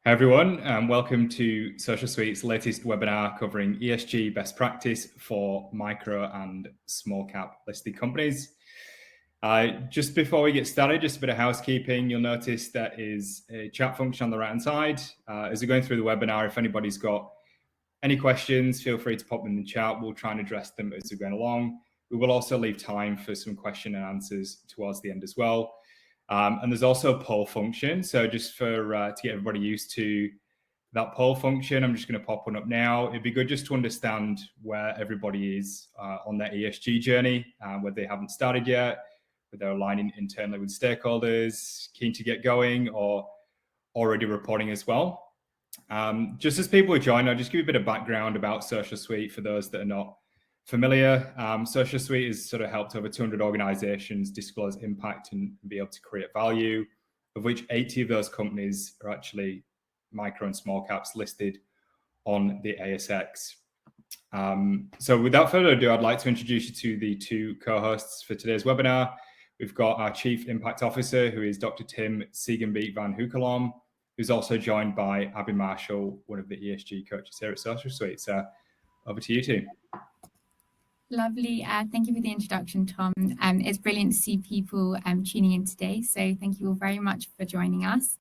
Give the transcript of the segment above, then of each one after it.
Hi everyone, and welcome to Social Suite's latest webinar covering ESG best practice for micro and small cap listed companies. Just before we get started, just a bit of housekeeping. You'll notice there is a chat function on the right hand side. As we're going through the webinar, if anybody's got any questions, feel free to pop them in the chat. We'll try and address them as we're going along. We will also leave time for some question and answers towards the end as well. And there's also a poll function. So just for to get everybody used to that poll function, I'm just going to pop one up now. It'd be good just to understand where everybody is on their ESG journey, whether they haven't started yet, whether they're aligning internally with stakeholders, keen to get going, or already reporting as well. Just as people join, I'll just give you a bit of background about Social Suite for those that are not familiar. Social Suite has sort of helped over 200 organizations disclose impact and be able to create value, of which 80 of those companies are actually micro and small caps listed on the ASX. So without further ado, I'd like to introduce you to the two co-hosts for today's webinar. We've got our Chief Impact Officer, who is Dr. Tim Siegenbeek van Hoekelom, who's also joined by Abby Marshall, one of the ESG coaches here at Social Suite. So over to you two. Lovely. Thank you for the introduction, Tom. It's brilliant to see people tuning in today. So thank you all very much for joining us.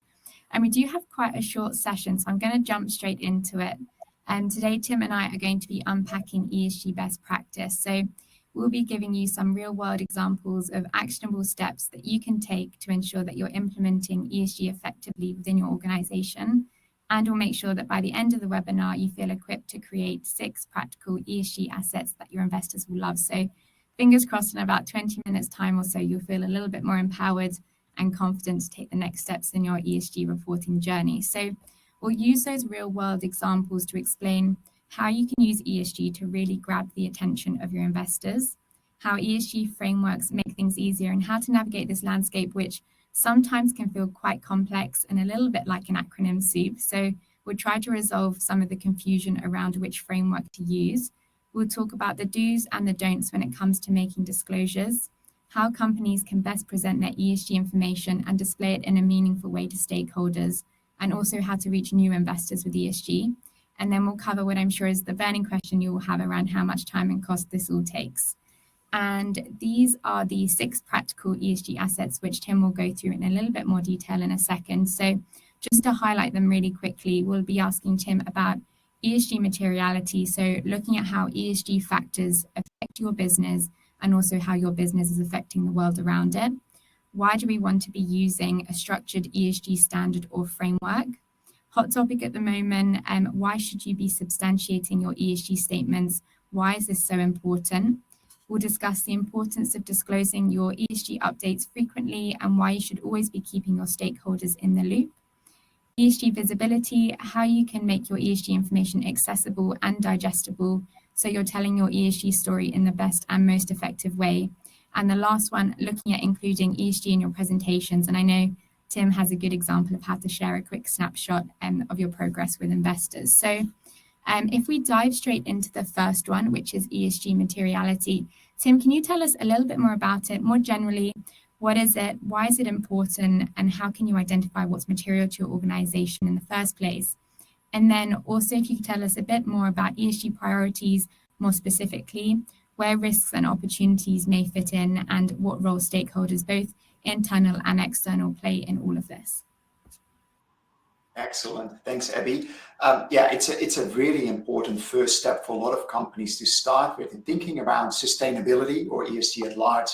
And we do have quite a short session, so I'm going to jump straight into it. Today, Tim and I are going to be unpacking ESG best practice. So we'll be giving you some real world examples of actionable steps that you can take to ensure that you're implementing ESG effectively within your organization. And we'll make sure that by the end of the webinar, you feel equipped to create 6 practical ESG assets that your investors will love. So fingers crossed, in about 20 minutes time or so, you'll feel a little bit more empowered and confident to take the next steps in your ESG reporting journey. So we'll use those real world examples to explain how you can use ESG to really grab the attention of your investors, how ESG frameworks make things easier, and how to navigate this landscape, which sometimes can feel quite complex and a little bit like an acronym soup. So we'll try to resolve some of the confusion around which framework to use. We'll talk about the do's and the don'ts when it comes to making disclosures, how companies can best present their ESG information and display it in a meaningful way to stakeholders, and also how to reach new investors with ESG. And then we'll cover what I'm sure is the burning question you will have around how much time and cost this all takes. And these are the 6 practical ESG assets, which Tim will go through in a little bit more detail in a second. So just to highlight them really quickly, we'll be asking Tim about ESG materiality. So looking at how ESG factors affect your business and also how your business is affecting the world around it. Why do we want to be using a structured ESG standard or framework? Hot topic at the moment, why should you be substantiating your ESG statements? Why is this so important? We'll discuss the importance of disclosing your ESG updates frequently and why you should always be keeping your stakeholders in the loop. ESG visibility, how you can make your ESG information accessible and digestible so you're telling your ESG story in the best and most effective way. And the last one, looking at including ESG in your presentations. And I know Tim has a good example of how to share a quick snapshot of your progress with investors. So if we dive straight into the first one, which is ESG materiality, Tim, can you tell us a little bit more about it? More generally, what is it? Why is it important? And how can you identify what's material to your organization in the first place? And then also, if you could tell us a bit more about ESG priorities, more specifically, where risks and opportunities may fit in, and what role stakeholders, both internal and external, play in all of this. Excellent. Thanks, Abby. It's a really important first step for a lot of companies to start with in thinking around sustainability or ESG at large.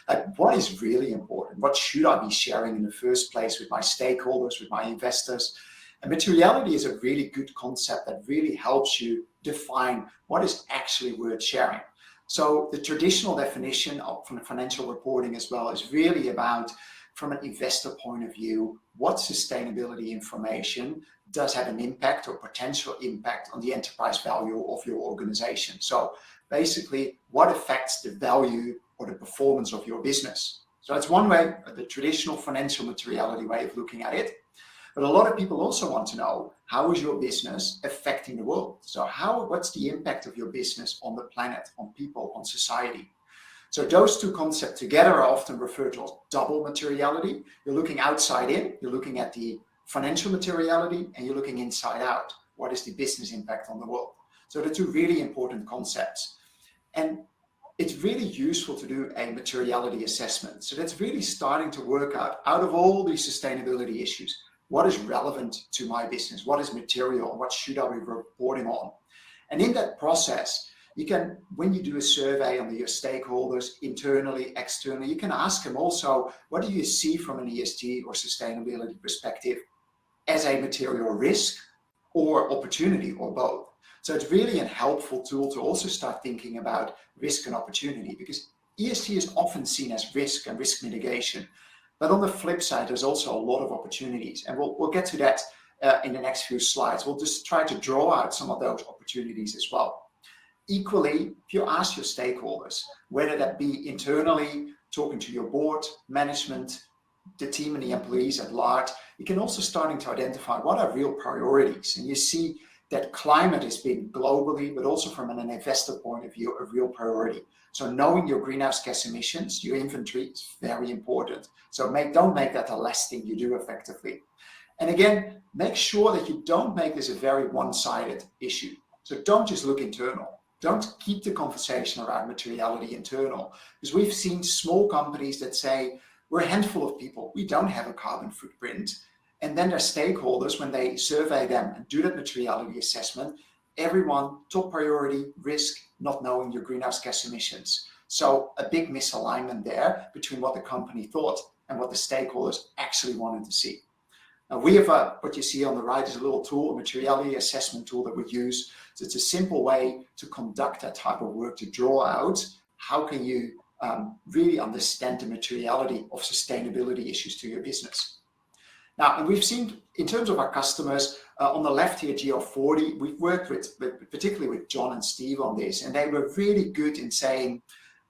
Like, what is really important? What should I be sharing in the first place with my stakeholders, with my investors? And materiality is a really good concept that really helps you define what is actually worth sharing. So the traditional definition from the financial reporting as well is really about, from an investor point of view, what sustainability information does have an impact or potential impact on the enterprise value of your organization. So basically, what affects the value or the performance of your business. So that's one way, the traditional financial materiality way of looking at it. But a lot of people also want to know, how is your business affecting the world? So what's the impact of your business on the planet, on people, on society? So those two concepts together are often referred to as double materiality. You're looking outside in, you're looking at the financial materiality and you're looking inside out. What is the business impact on the world? So they're two really important concepts. And it's really useful to do a materiality assessment. So that's really starting to work out of all these sustainability issues, what is relevant to my business? What is material? What should I be reporting on? And in that process, you can, when you do a survey on your stakeholders, internally, externally, you can ask them also, what do you see from an ESG or sustainability perspective as a material risk or opportunity or both? So it's really a helpful tool to also start thinking about risk and opportunity, because ESG is often seen as risk and risk mitigation. But on the flip side, there's also a lot of opportunities. And we'll get to that in the next few slides. We'll just try to draw out some of those opportunities as well. Equally, if you ask your stakeholders, whether that be internally, talking to your board, management, the team and the employees at large, you can also starting to identify what are real priorities. And you see that climate is being globally, but also from an investor point of view, a real priority. So knowing your greenhouse gas emissions, your inventory is very important. So don't make that the last thing you do effectively. And again, make sure that you don't make this a very one-sided issue. So don't just look internal. Don't keep the conversation around materiality internal, because we've seen small companies that say, we're a handful of people, we don't have a carbon footprint. And then their stakeholders, when they survey them and do that materiality assessment, everyone, top priority, risk, not knowing your greenhouse gas emissions. So a big misalignment there between what the company thought and what the stakeholders actually wanted to see. Now we have what you see on the right is a little tool, a materiality assessment tool that we use. So it's a simple way to conduct that type of work, to draw out how can you really understand the materiality of sustainability issues to your business. Now, and we've seen in terms of our customers, on the left here, GR40, we've worked with particularly with John and Steve on this, and they were really good in saying,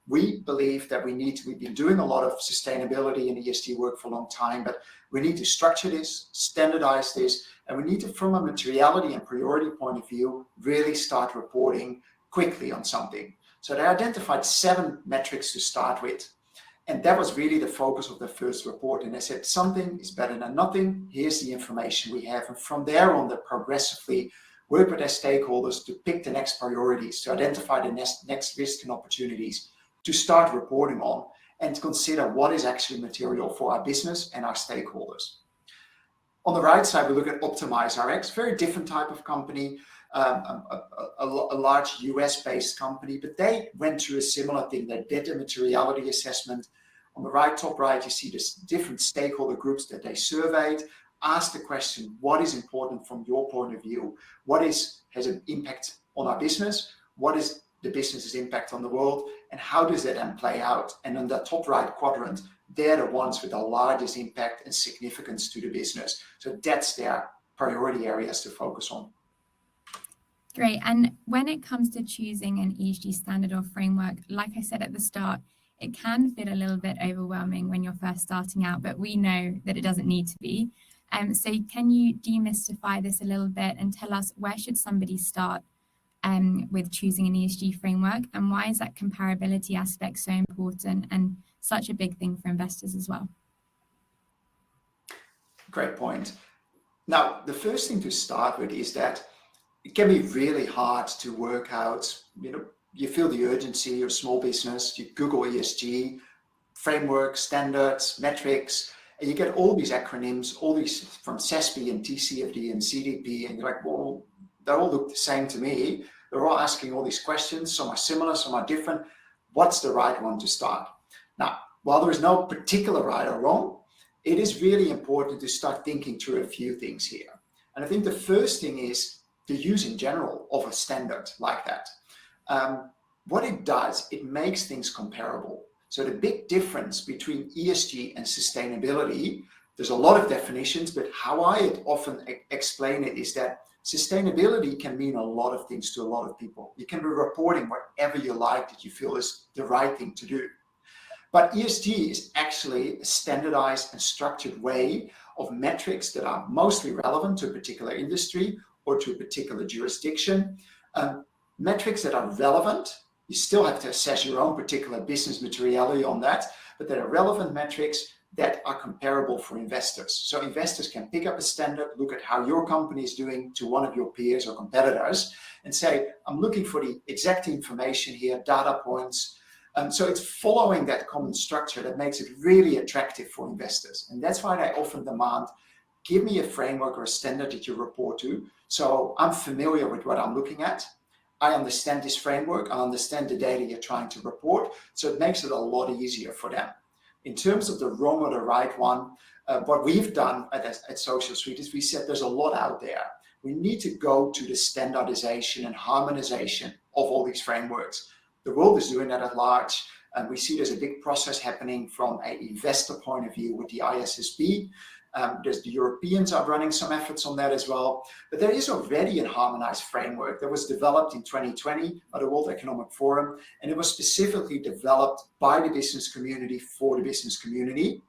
we believe that we've been doing a lot of sustainability and ESG work for a long time, but we need to structure this, standardize this, and we need to, from a materiality and priority point of view, really start reporting quickly on something. So they identified 7 metrics to start with. And that was really the focus of the first report. And they said, something is better than nothing. Here's the information we have. And from there on, they progressively work with their stakeholders to pick the next priorities, to identify the next risk and opportunities, to start reporting on, and to consider what is actually material for our business and our stakeholders. On the right side, we look at Optimize RX, very different type of company, a large US-based company, but they went through a similar thing. They did a materiality assessment. On the right, top right, you see this different stakeholder groups that they surveyed, asked the question, what is important from your point of view? What has an impact on our business? What is the business's impact on the world? And how does that then play out? And on the top right quadrant, they're the ones with the largest impact and significance to the business. So that's their priority areas to focus on. Great. And when it comes to choosing an ESG standard or framework, like I said at the start, it can feel a little bit overwhelming when you're first starting out, but we know that it doesn't need to be. So can you demystify this a little bit and tell us, where should somebody start with choosing an ESG framework, and why is that comparability aspect so important and such a big thing for investors as well? Great point. Now, the first thing to start with is that it can be really hard to work out, you feel the urgency, you're a small business, you Google ESG, framework, standards, metrics, and you get all these acronyms, all these from SASB and TCFD and CDP, and you're like, well, they all look the same to me. They're all asking all these questions. Some are similar, some are different. What's the right one to start? Now, while there is no particular right or wrong, it is really important to start thinking through a few things here. And I think the first thing is the use in general of a standard like that. What it does, it makes things comparable. So the big difference between ESG and sustainability, there's a lot of definitions, but how I often explain it is that sustainability can mean a lot of things to a lot of people. You can be reporting whatever you like that you feel is the right thing to do. But ESG is actually a standardized and structured way of metrics that are mostly relevant to a particular industry or to a particular jurisdiction. Metrics that are relevant, you still have to assess your own particular business materiality on that, but that are relevant metrics that are comparable for investors. So investors can pick up a standard, look at how your company is doing to one of your peers or competitors, and say, I'm looking for the exact information here, data points. So it's following that common structure that makes it really attractive for investors. And that's why they often demand, give me a framework or a standard that you report to. So I'm familiar with what I'm looking at. I understand this framework. I understand the data you're trying to report. So it makes it a lot easier for them. In terms of the wrong or the right one, what we've done at Social Suite is we said there's a lot out there. We need to go to the standardization and harmonization of all these frameworks. The world is doing that at large, and we see there's a big process happening from an investor point of view with the ISSB. There's the Europeans are running some efforts on that as well. But there is already a harmonized framework that was developed in 2020 by the World Economic Forum, and it was specifically developed by the business community for the business community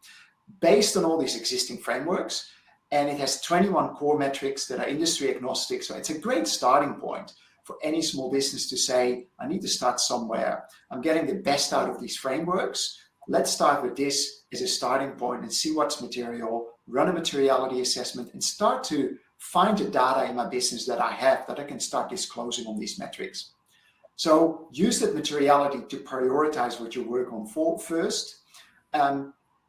based on all these existing frameworks. And it has 21 core metrics that are industry agnostic. So it's a great starting point for any small business to say, I need to start somewhere. I'm getting the best out of these frameworks. Let's start with this as a starting point and see what's material, run a materiality assessment, and start to find the data in my business that I have that I can start disclosing on these metrics. So use that materiality to prioritize what you work on first.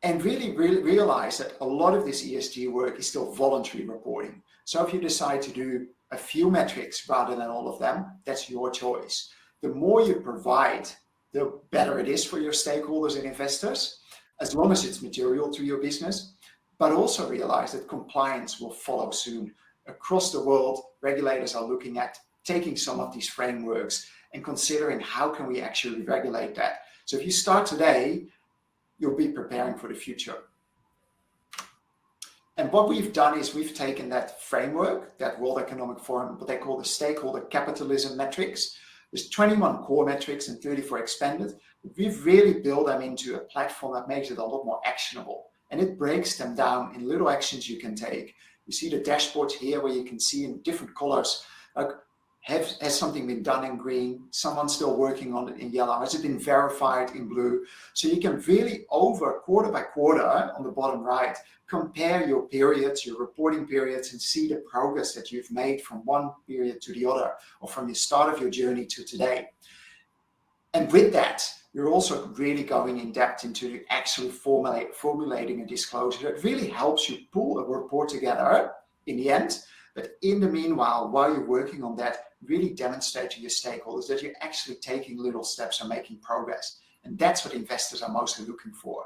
And really realize that a lot of this ESG work is still voluntary reporting. So if you decide to do a few metrics rather than all of them, that's your choice. The more you provide, the better it is for your stakeholders and investors, as long as it's material to your business. But also realize that compliance will follow soon. Across the world, regulators are looking at taking some of these frameworks and considering how can we actually regulate that. So if you start today, you'll be preparing for the future. And what we've done is we've taken that framework, that World Economic Forum, what they call the stakeholder capitalism metrics. There's 21 core metrics and 34 expanded. We've really built them into a platform that makes it a lot more actionable. And it breaks them down in little actions you can take. You see the dashboard here where you can see in different colors, like, has something been done in green? Someone's still working on it in yellow. Has it been verified in blue? So you can really, over quarter by quarter on the bottom right, compare your periods, your reporting periods, and see the progress that you've made from one period to the other, or from the start of your journey to today. And with that, you're also really going in depth into actually formulating a disclosure that really helps you pull a report together in the end. But in the meanwhile, while you're working on that, really demonstrate to your stakeholders that you're actually taking little steps and making progress. And that's what investors are mostly looking for,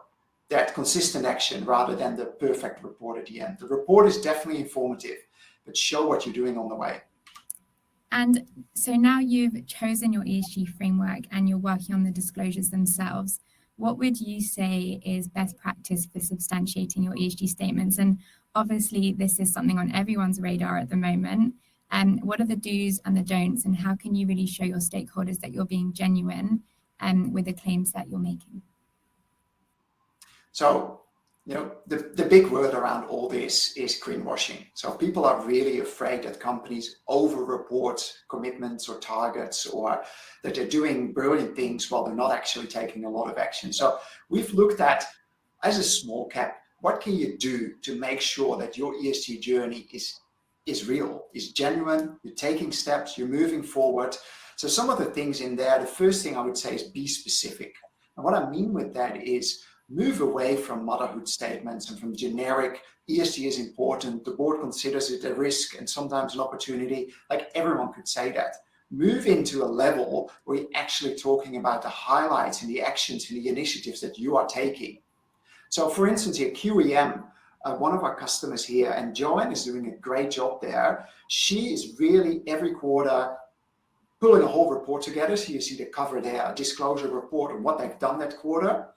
that consistent action rather than the perfect report at the end. The report is definitely informative, but show what you're doing on the way. And so now you've chosen your ESG framework and you're working on the disclosures themselves. What would you say is best practice for substantiating your ESG statements? And obviously, this is something on everyone's radar at the moment. What are the do's and the don'ts, and how can you really show your stakeholders that you're being genuine with the claims that you're making? So, the big word around all this is greenwashing. So people are really afraid that companies over-report commitments or targets, or that they're doing brilliant things while they're not actually taking a lot of action. So we've looked at, as a small cap, what can you do to make sure that your ESG journey is real, is genuine, you're taking steps, you're moving forward. So some of the things in there, the first thing I would say is be specific. And what I mean with that is move away from motherhood statements and from generic ESG is important, the board considers it a risk and sometimes an opportunity, like everyone could say that. Move into a level where you're actually talking about the highlights and the actions and the initiatives that you are taking. So for instance, here, QEM, one of our customers here, and Joanne is doing a great job there. She is really every quarter pulling a whole report together. So you see the cover there, a disclosure report on what they've done that quarter,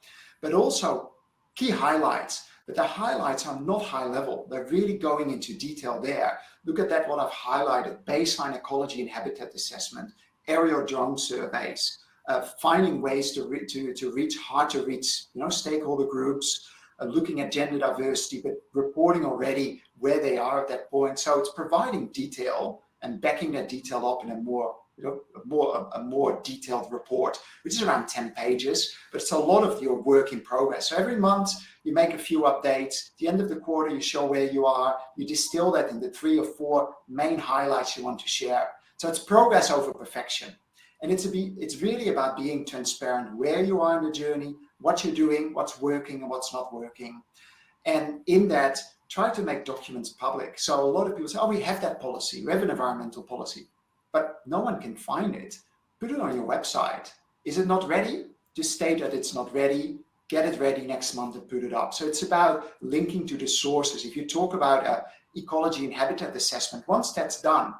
but also key highlights. But the highlights are not high level. They're really going into detail there. Look at that, what I've highlighted: baseline ecology and habitat assessment, aerial drone surveys, finding ways to reach hard to reach stakeholder groups, looking at gender diversity, but reporting already where they are at that point. So it's providing detail and backing that detail up in a more a more detailed report, which is around 10 pages, but it's a lot of your work in progress. So every month you make a few updates. At the end of the quarter, you show where you are. You distill that into 3 or 4 main highlights you want to share. So it's progress over perfection. And it's really about being transparent where you are in the journey, what you're doing, what's working and what's not working. And in that, try to make documents public. So a lot of people say, oh, we have that policy. We have an environmental policy, but no one can find it. Put it on your website. Is it not ready? Just state that it's not ready. Get it ready next month and put it up. So it's about linking to the sources. If you talk about ecology and habitat assessment, once that's done,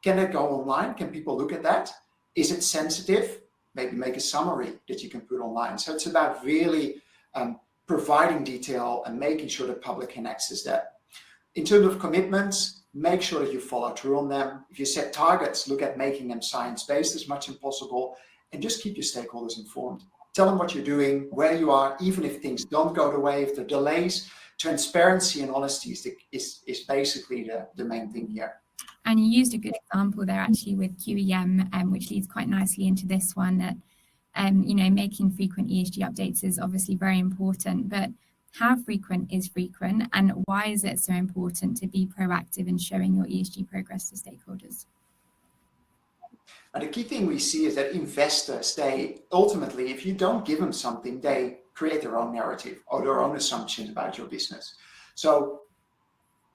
can it go online? Can people look at that? Is it sensitive? Maybe make a summary that you can put online. So it's about really providing detail and making sure the public can access that. In terms of commitments, make sure that you follow through on them. If you set targets, look at making them science-based as much as possible, and just keep your stakeholders informed. Tell them what you're doing, where you are, even if things don't go the way, if there are delays. Transparency and honesty is basically the main thing here. And you used a good example there actually with QEM, which leads quite nicely into this one, that making frequent ESG updates is obviously very important, but how frequent is frequent, and why is it so important to be proactive in showing your ESG progress to stakeholders? And the key thing we see is that investors, they ultimately, if you don't give them something, they create their own narrative or their own assumptions about your business. So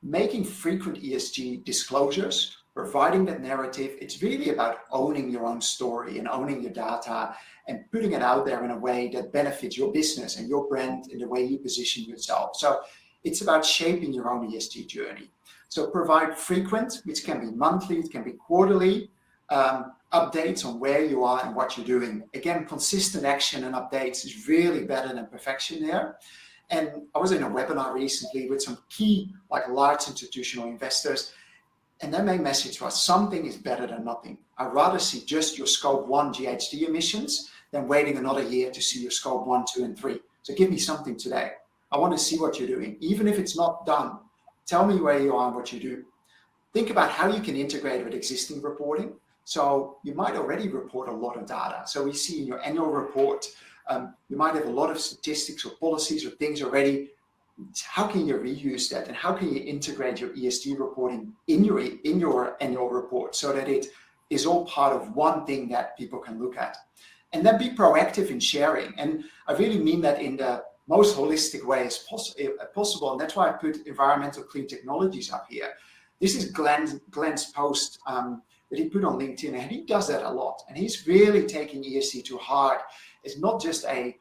making frequent ESG disclosures, providing that narrative, it's really about owning your own story and owning your data and putting it out there in a way that benefits your business and your brand and the way you position yourself. So it's about shaping your own ESG journey. So provide frequent, which can be monthly, it can be quarterly, updates on where you are and what you're doing. Again, consistent action and updates is really better than perfection there. And I was in a webinar recently with some key, large institutional investors, and their main message was something is better than nothing. I'd rather see just your scope 1 GHG emissions than waiting another year to see your scope 1, 2, and 3. So give me something today. I want to see what you're doing. Even if it's not done, tell me where you are and what you do. Think about how you can integrate with existing reporting. So you might already report a lot of data. So we see in your annual report, you might have a lot of statistics or policies or things already. How can you reuse that, and how can you integrate your ESG reporting in your annual report so that it is all part of one thing that people can look at? And then be proactive in sharing. And I really mean that in the most holistic way as possible. And that's why I put environmental clean technologies up here. This is Glenn's post that he put on LinkedIn, and he does that a lot. And he's really taking ESG to heart. It's not just a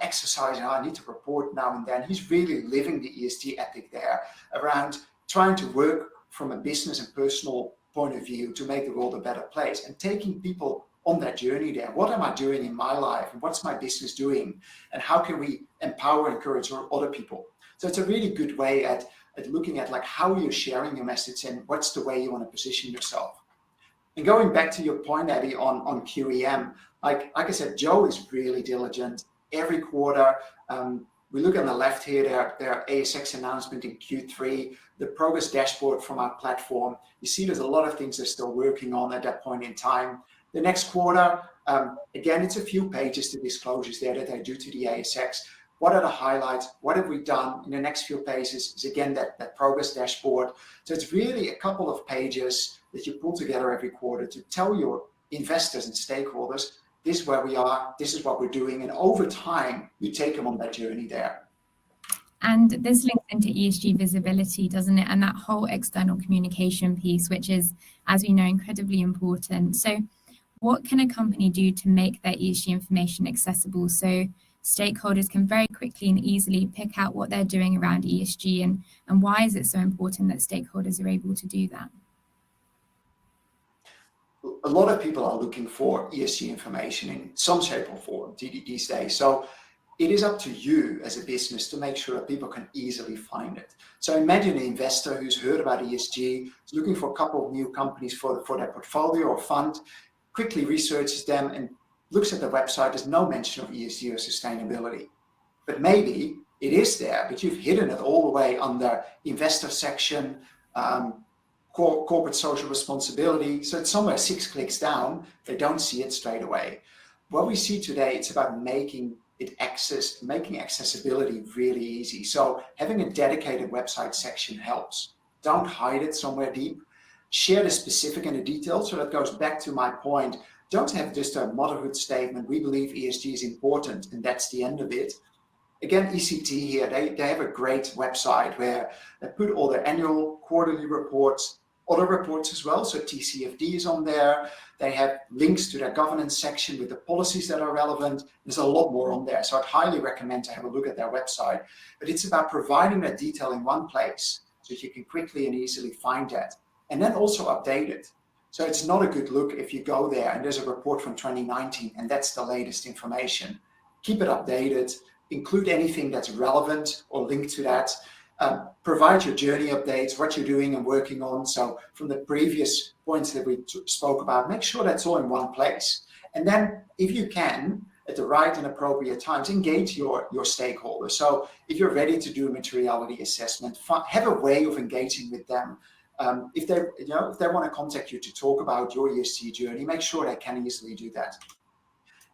exercise, I need to report now and then. He's really living the ESG ethic there around trying to work from a business and personal point of view to make the world a better place, and taking people on that journey there. What am I doing in my life, and what's my business doing, and how can we empower and encourage other people? So it's a really good way at looking at how you're sharing your message and what's the way you want to position yourself. And going back to your point, Abby, on QEM, like I said, Joe is really diligent. Every quarter, we look on the left here, their ASX announcement in Q3, the progress dashboard from our platform. You see there's a lot of things they're still working on at that point in time. The next quarter, again, it's a few pages to disclosures there that they do to the ASX. What are the highlights? What have we done? In the next few pages is again that progress dashboard. So it's really a couple of pages that you pull together every quarter to tell your investors and stakeholders, this is where we are, this is what we're doing. And over time, you take them on that journey there. And this links into ESG visibility, doesn't it? And that whole external communication piece, which is, as we know, incredibly important. So what can a company do to make their ESG information accessible so stakeholders can very quickly and easily pick out what they're doing around ESG, and why is it so important that stakeholders are able to do that? A lot of people are looking for ESG information in some shape or form these days. So it is up to you as a business to make sure that people can easily find it. So imagine an investor who's heard about ESG, is looking for a couple of new companies for their portfolio or fund, quickly researches them and looks at the website. There's no mention of ESG or sustainability. But maybe it is there, but you've hidden it all the way under investor section, corporate social responsibility. So it's somewhere 6 clicks down. They don't see it straight away. What we see today, it's about making accessibility really easy. So having a dedicated website section helps. Don't hide it somewhere deep. Share the specific and the details. So that goes back to my point. Don't have just a motherhood statement. We believe ESG is important, and that's the end of it. Again, ECT here, they have a great website where they put all their annual, quarterly reports, other reports as well. So TCFD is on there. They have links to their governance section with the policies that are relevant. There's a lot more on there. So I'd highly recommend to have a look at their website. But it's about providing that detail in one place so that you can quickly and easily find that. And then also update it. So it's not a good look if you go there and there's a report from 2019 and that's the latest information. Keep it updated. Include anything that's relevant or linked to that. Provide your journey updates, what you're doing and working on. So from the previous points that we spoke about, make sure that's all in one place. And then if you can, at the right and appropriate times, engage your stakeholders. So if you're ready to do a materiality assessment, have a way of engaging with them. If they want to contact you to talk about your ESG journey, make sure they can easily do that.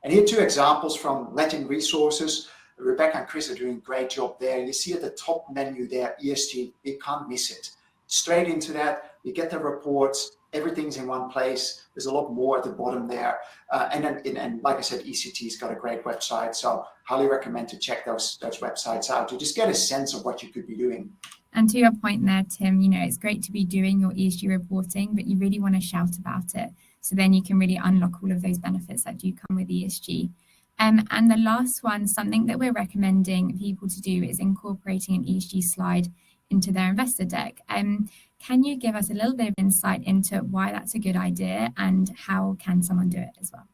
And here are 2 examples from Latin Resources. Rebecca and Chris are doing a great job there. You see at the top menu there, ESG, you can't miss it. Straight into that, you get the reports, everything's in one place. There's a lot more at the bottom there. And like I said, ECT's got a great website, so highly recommend to check those websites out to just get a sense of what you could be doing. And to your point there, Tim, it's great to be doing your ESG reporting, but you really want to shout about it. So then you can really unlock all of those benefits that do come with ESG. And the last one, something that we're recommending people to do is incorporating an ESG slide into their investor deck. Can you give us a little bit of insight into why that's a good idea and how can someone do it as well?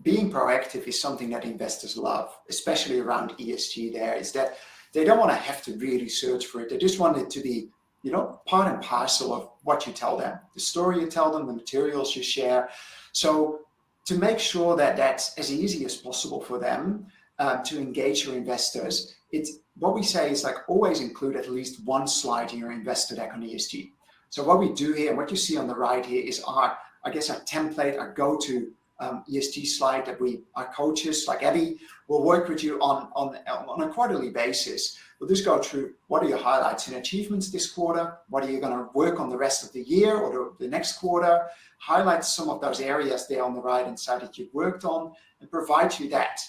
Being proactive is something that investors love, especially around ESG. There is that they don't want to have to really search for it. They just want it to be, part and parcel of what you tell them, the story you tell them, the materials you share. So to make sure that that's as easy as possible for them to engage your investors, it's what we say is like always include at least one slide in your investor deck on ESG. So what we do here, what you see on the right here is our template, our go-to ESG slide that our coaches like Abby will work with you on a quarterly basis. We'll just go through what are your highlights and achievements this quarter, what are you going to work on the rest of the year or the next quarter, highlight some of those areas there on the right hand side that you've worked on, and provide you that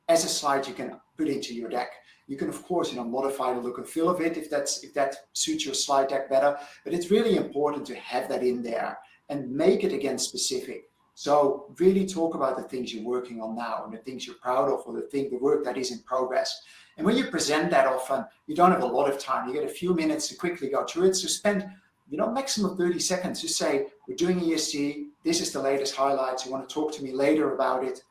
as a slide you can put into your deck. You can, of course, modify the look and feel of it if that suits your slide deck better. But it's really important to have that in there and make it again specific. So really talk about the things you're working on now and the things you're proud of or the work that is in progress. And when you present that often, you don't have a lot of time. You get a few minutes to quickly go through it. So spend, maximum 30 seconds to say, we're doing ESG. This is the latest highlights. You want to talk to me later about it.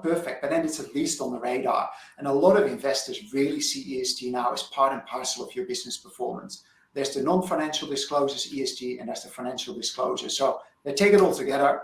Perfect. But then it's at least on the radar. And a lot of investors really see ESG now as part and parcel of your business performance. There's the non-financial disclosures, ESG, and there's the financial disclosure. So they take it all together.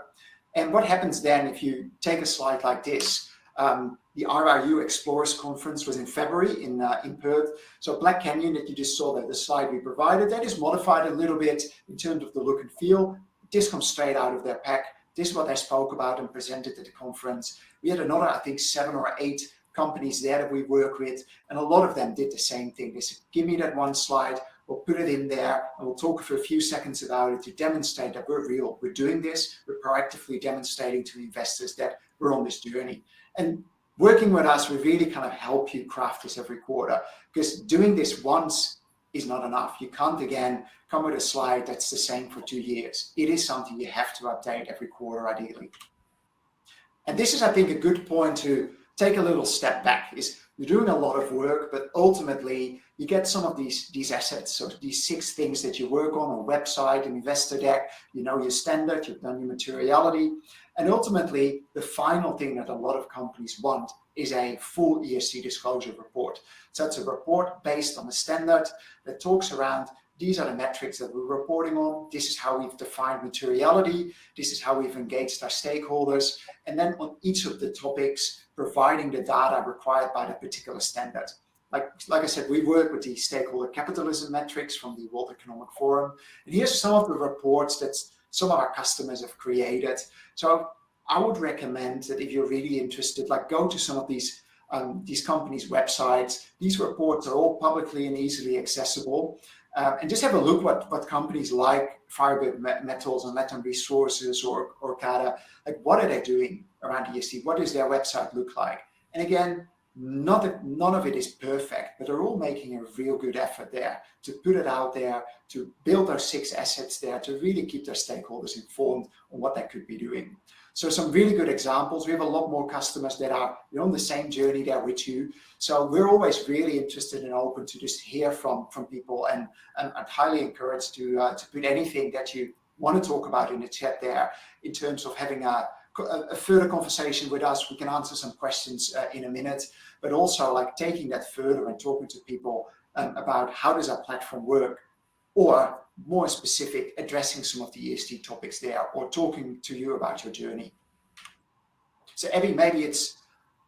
And what happens then if you take a slide like this? The RRU Explorers Conference was in February in Perth. So Black Canyon that you just saw, the slide we provided, that is modified a little bit in terms of the look and feel. This comes straight out of their pack. This is what they spoke about and presented at the conference. We had another, I think, 7 or 8 companies there that we work with, and a lot of them did the same thing. They said, give me that one slide, we'll put it in there, and we'll talk for a few seconds about it to demonstrate that we're real. We're doing this. We're proactively demonstrating to investors that we're on this journey. And working with us, we really kind of help you craft this every quarter, because doing this once is not enough. You can't, again, come with a slide that's the same for 2 years. It is something you have to update every quarter, ideally. And this is, I think, a good point to take a little step back. Is you're doing a lot of work, but ultimately you get some of these assets, so these 6 things that you work on a website, an investor deck, your standard, you've done your materiality. And ultimately, the final thing that a lot of companies want is a full ESG disclosure report. So it's a report based on a standard that talks around, these are the metrics that we're reporting on. This is how we've defined materiality. This is how we've engaged our stakeholders. And then on each of the topics, providing the data required by the particular standard. like I said, we work with the stakeholder capitalism metrics from the World Economic Forum. And here's some of the reports that some of our customers have created. So I would recommend that if you're really interested, like go to some of these companies' websites. These reports are all publicly and easily accessible. And just have a look what companies like Firebird Metals and Latin Resources or Orcada, like what are they doing around ESG? What does their website look like? And again, none of it is perfect, but they're all making a real good effort there to put it out there, to build those 6 assets there, to really keep their stakeholders informed on what they could be doing. So some really good examples. We have a lot more customers that are on the same journey there with you. So we're always really interested and open to just hear from people, and I'd highly encourage to put anything that you want to talk about in the chat there in terms of having a further conversation with us. We can answer some questions in a minute, but also like taking that further and talking to people about how does our platform work, or more specific, addressing some of the ESG topics there, or talking to you about your journey. So Abby, maybe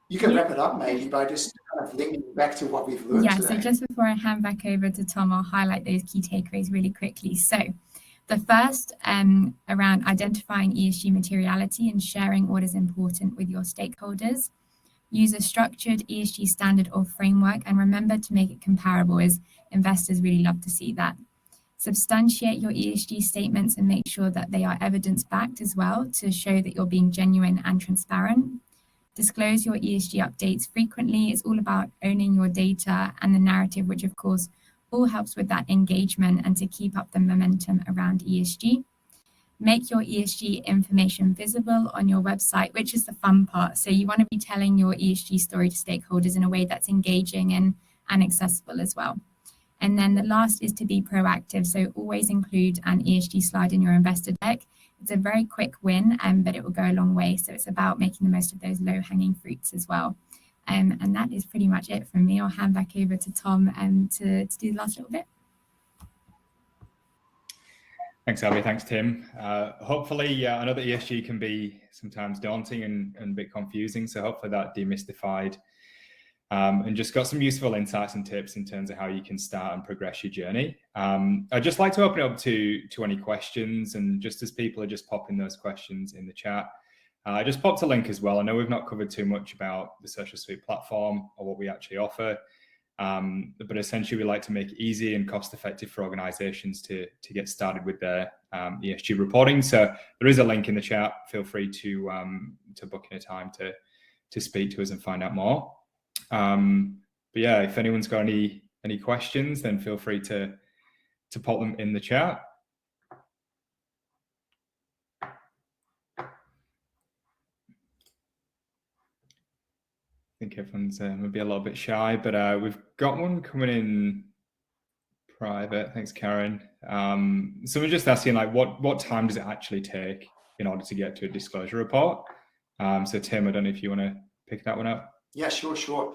you can wrap it up maybe by just kind of linking back to what we've learned today. So just before I hand back over to Tom, I'll highlight those key takeaways really quickly. So the first around identifying ESG materiality and sharing what is important with your stakeholders. Use a structured ESG standard or framework, and remember to make it comparable, as investors really love to see that. Substantiate your ESG statements and make sure that they are evidence-backed as well, to show that you're being genuine and transparent. Disclose your ESG updates frequently. It's all about owning your data and the narrative, which of course all helps with that engagement and to keep up the momentum around ESG. Make your ESG information visible on your website, which is the fun part. So you want to be telling your ESG story to stakeholders in a way that's engaging and accessible as well. And then the last is to be proactive. So always include an ESG slide in your investor deck. It's a very quick win, but it will go a long way. So it's about making the most of those low-hanging fruits as well. And that is pretty much it from me. I'll hand back over to Tom to do the last little bit. Thanks, Abby. Thanks, Tim. Hopefully, I know that ESG can be sometimes daunting and a bit confusing. So hopefully that demystified and just got some useful insights and tips in terms of how you can start and progress your journey. I'd just like to open it up to any questions, and just as people are just popping those questions in the chat, I just popped a link as well. I know we've not covered too much about the Social Suite platform or what we actually offer, but essentially we like to make it easy and cost effective for organizations to get started with their ESG reporting. So there is a link in the chat. Feel free to book in a time to speak to us and find out more. But yeah, if anyone's got any questions, then feel free to pop them in the chat. I think everyone's maybe a little bit shy, but we've got one coming in private. Thanks, Karen. Someone just asking, like, what time does it actually take in order to get to a disclosure report? So Tim, I don't know if you want to pick that one up. Yeah, sure. So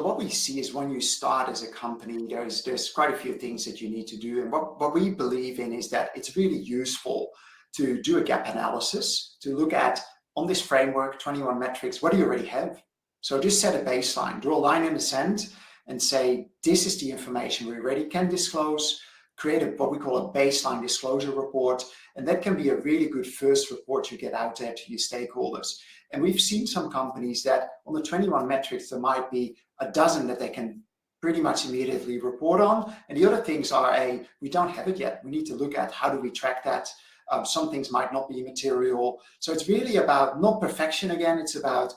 what we see is when you start as a company, there's quite a few things that you need to do. And what we believe in is that it's really useful to do a gap analysis, to look at, on this framework, 21 metrics, what do you already have? So just set a baseline, draw a line in the sand and say, this is the information we already can disclose, create what we call a baseline disclosure report. And that can be a really good first report you get out there to your stakeholders. And we've seen some companies that on the 21 metrics, there might be a dozen that they can pretty much immediately report on. And the other things are we don't have it yet. We need to look at how do we track that. Some things might not be material. So it's really about not perfection again. It's about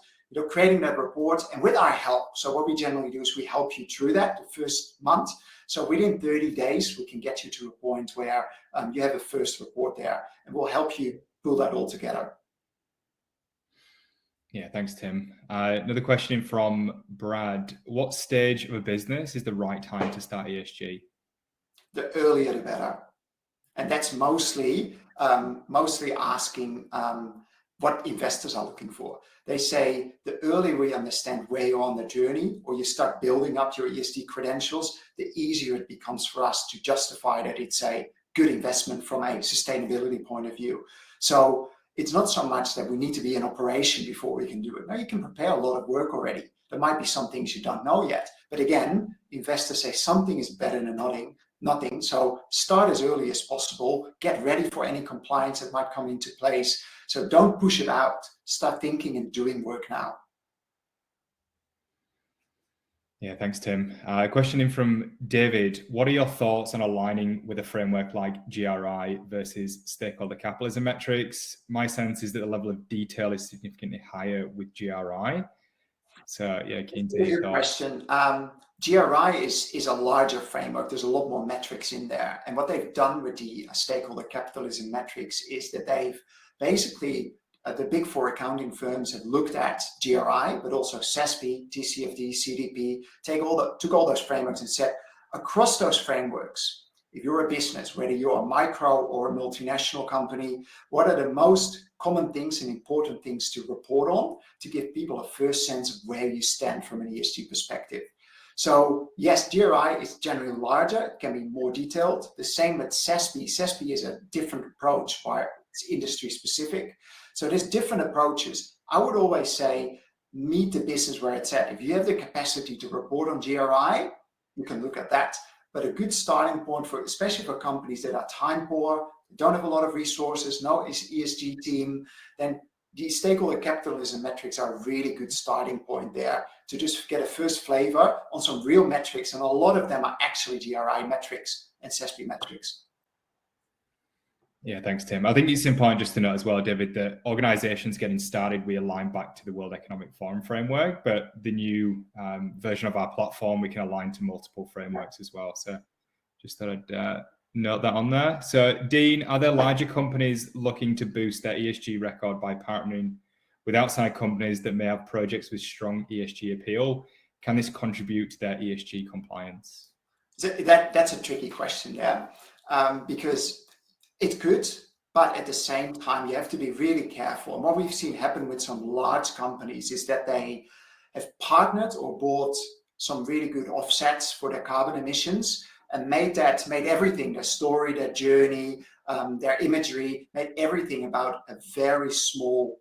creating that report and with our help. So what we generally do is we help you through that the first month. So within 30 days, we can get you to a point where you have a first report there, and we'll help you pull that all together. Yeah, thanks, Tim. Another question from Brad. What stage of a business is the right time to start ESG? The earlier the better. And that's mostly asking what investors are looking for. They say the earlier we understand where you're on the journey, or you start building up your ESG credentials, the easier it becomes for us to justify that it's a good investment from a sustainability point of view. So it's not so much that we need to be in operation before we can do it. Now you can prepare a lot of work already. There might be some things you don't know yet, But again, investors say something is better than nothing. So start as early as possible, get ready for any compliance that might come into place. So don't push it out, start thinking and doing work now. Yeah, thanks, Tim. A question in from David. What are your thoughts on aligning with a framework like GRI versus stakeholder capitalism metrics? My sense is that the level of detail is significantly higher with GRI. So yeah, keen to hear your thoughts. Good question. GRI is a larger framework. There's a lot more metrics in there. And what they've done with the stakeholder capitalism metrics is that they've basically, the big four accounting firms have looked at GRI, but also SASB, TCFD, CDP, took all those frameworks and said, across those frameworks, if you're a business, whether you're a micro or a multinational company, what are the most common things and important things to report on to give people a first sense of where you stand from an ESG perspective? So yes, GRI is generally larger, it can be more detailed. The same with SASB. SASB is a different approach where it's industry specific. So there's different approaches. I would always say, meet the business where it's at. If you have the capacity to report on GRI, you can look at that. But a good starting point for, especially for companies that are time poor, don't have a lot of resources, no ESG team, then the stakeholder capitalism metrics are a really good starting point there to just get a first flavor on some real metrics. And a lot of them are actually GRI metrics and SASB metrics. Yeah, thanks, Tim. I think it's important just to note as well, David, that organizations getting started, we align back to the World Economic Forum framework, but the new version of our platform, we can align to multiple frameworks as well. So just thought I'd note that on there. So Dean, are there larger companies looking to boost their ESG record by partnering with outside companies that may have projects with strong ESG appeal? Can this contribute to their ESG compliance? That's a tricky question, yeah, because it could, but at the same time, you have to be really careful. And what we've seen happen with some large companies is that they have partnered or bought some really good offsets for their carbon emissions and made everything, their story, their journey, their imagery, made everything about a very small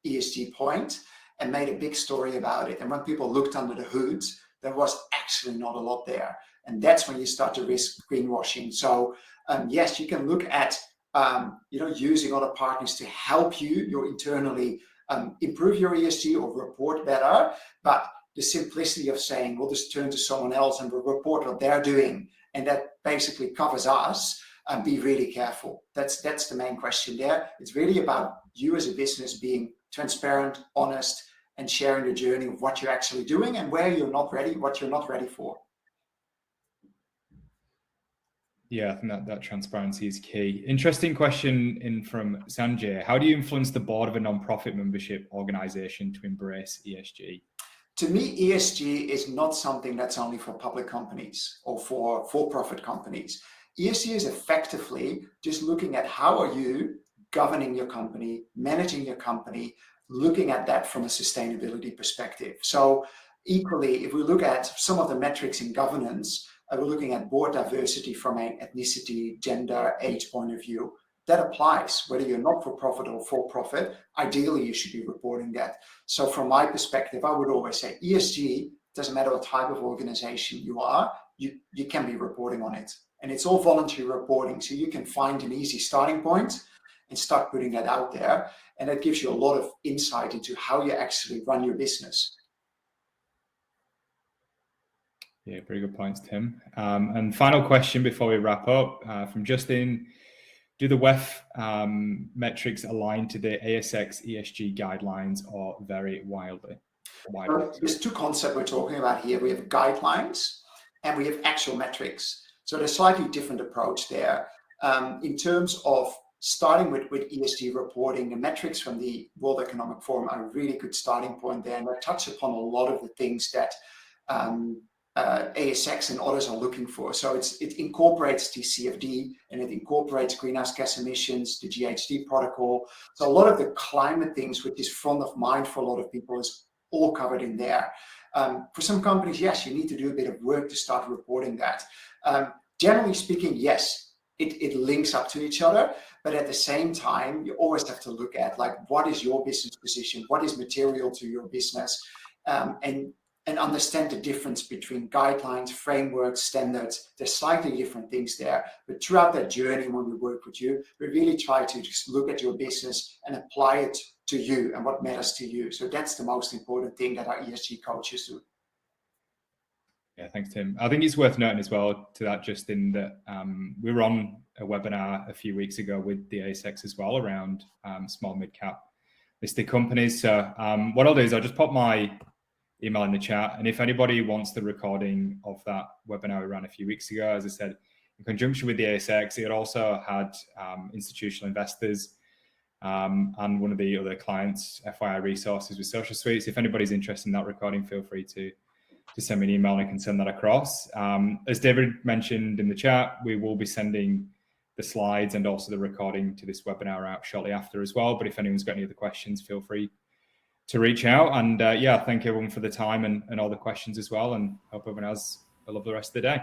ESG point and made a big story about it. And when people looked under the hood, there was actually not a lot there. And that's when you start to risk greenwashing. So yes, you can look at using other partners to help you internally improve your ESG or report better. But the simplicity of saying we'll just turn to someone else and we'll report what they're doing, and that basically covers us, be really careful. That's the main question there. It's really about you as a business being transparent, honest, and sharing the journey of what you're actually doing and where you're not ready, what you're not ready for. Yeah, I think that transparency is key. Interesting question in from Sanjay. How do you influence the board of a non-profit membership organization to embrace ESG? To me, ESG is not something that's only for public companies or for for-profit companies. ESG is effectively just looking at how are you governing your company, managing your company, looking at that from a sustainability perspective. So equally, if we look at some of the metrics in governance, we're looking at board diversity from an ethnicity, gender, age point of view. That applies whether you're not for profit or for profit. Ideally, you should be reporting that. So from my perspective, I would always say ESG, doesn't matter what type of organization you are, you can be reporting on it. And it's all voluntary reporting. So you can find an easy starting point and start putting that out there. And that gives you a lot of insight into how you actually run your business. Yeah, very good points, Tim. And final question before we wrap up from Justin. Do the WEF metrics align to the ASX ESG guidelines or vary widely? There's two concepts we're talking about here. We have guidelines and we have actual metrics. So there's a slightly different approach there. In terms of starting with ESG reporting, the metrics from the World Economic Forum are a really good starting point there. And they touch upon a lot of the things that ASX and others are looking for. So it incorporates TCFD and it incorporates greenhouse gas emissions, the GHG protocol. So a lot of the climate things, which is front of mind for a lot of people, is all covered in there. For some companies, yes, you need to do a bit of work to start reporting that. Generally speaking, yes, it links up to each other, but at the same time, you always have to look at like, what is your business position? What is material to your business? And and understand the difference between guidelines, frameworks, standards. There's slightly different things there. But throughout that journey, when we work with you, we really try to just look at your business and apply it to you and what matters to you. So that's the most important thing that our ESG coaches do. Yeah, thanks, Tim. I think it's worth noting as well to that, just in that we were on a webinar a few weeks ago with the ASX as well around small mid-cap listed companies. So what I'll do is I'll just pop my email in the chat, and if anybody wants the recording of that webinar we ran a few weeks ago, as I said, in conjunction with the ASX, it also had institutional investors and one of the other clients, FYI resources with Social Suites. If anybody's interested in that recording, feel free to send me an email and I can send that across. As David mentioned in the chat, we will be sending the slides and also the recording to this webinar out shortly after as well. But if anyone's got any other questions, feel free to reach out. And yeah, thank everyone for the time and all the questions as well. And hope everyone has a lovely rest of the day.